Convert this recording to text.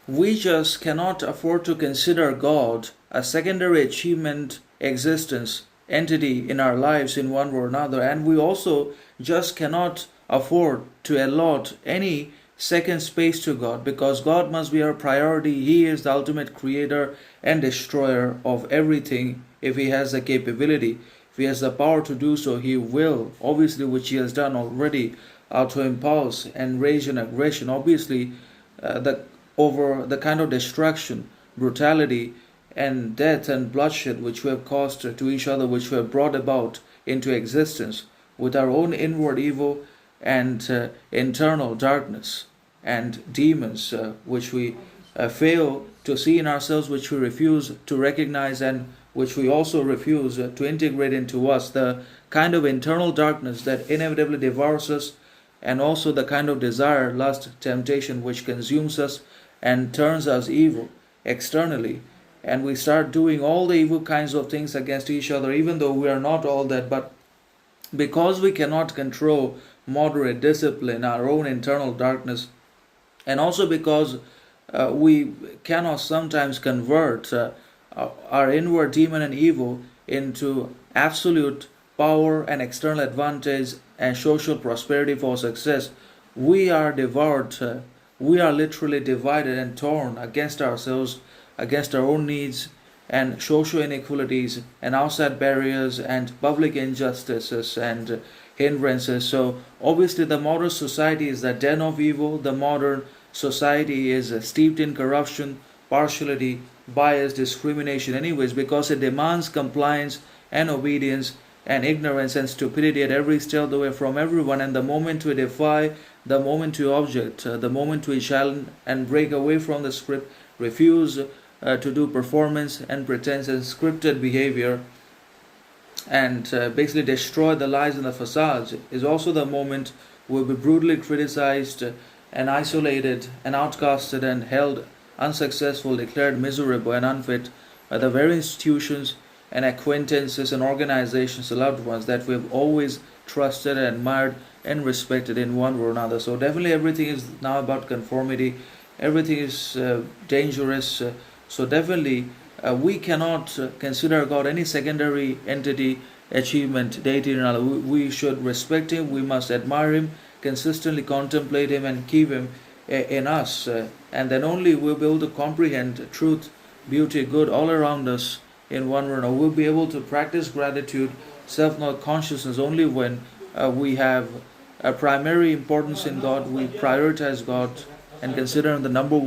we just cannot afford to consider God a secondary achievement, existence, entity in our lives in one way or another. And we also just cannot afford to allot any second space to God, because God must be our priority. He is the ultimate creator and destroyer of everything. If He has the capability, if He has the power to do so, He will, obviously, which He has done already, to impulse and rage and aggression, obviously, the over the kind of destruction, brutality, and death and bloodshed which we have caused to each other, which we have brought about into existence with our own inward evil and internal darkness and demons, which we fail to see in ourselves, which we refuse to recognize, and which we also refuse to integrate into us. The kind of internal darkness that inevitably devours us, and also the kind of desire, lust, temptation which consumes us and turns us evil externally. And we start doing all the evil kinds of things against each other, even though we are not all that. But because we cannot control moderate discipline, our own internal darkness, and also because we cannot sometimes convert our inward demon and evil into absolute power and external advantage and social prosperity for success, we are devoured. We are literally divided and torn against ourselves, against our own needs and social inequalities and outside barriers and public injustices and hindrances. So obviously the modern society is the den of evil. The modern society is steeped in corruption, partiality, bias, discrimination anyways, because it demands compliance and obedience and ignorance and stupidity at every step of the way from everyone. And the moment we defy, the moment we object, the moment we challenge and break away from the script, refuse to do performance and pretense and scripted behavior, and basically destroy the lies and the facades, is also the moment we'll be brutally criticized and isolated and outcasted and held unsuccessful, declared miserable and unfit by the very institutions and acquaintances and organizations, the loved ones that we have always trusted and admired and respected in one way or another. So definitely everything is now about conformity. Everything is dangerous. So definitely we cannot consider God any secondary entity, achievement, deity in our life. We should respect Him. We must admire Him, consistently contemplate Him, and keep Him in us. And then only we'll be able to comprehend truth, beauty, good all around us in one way or another. We'll be able to practice gratitude, self-knowledge, consciousness only when we have a primary importance in God. We prioritize God and consider Him the number one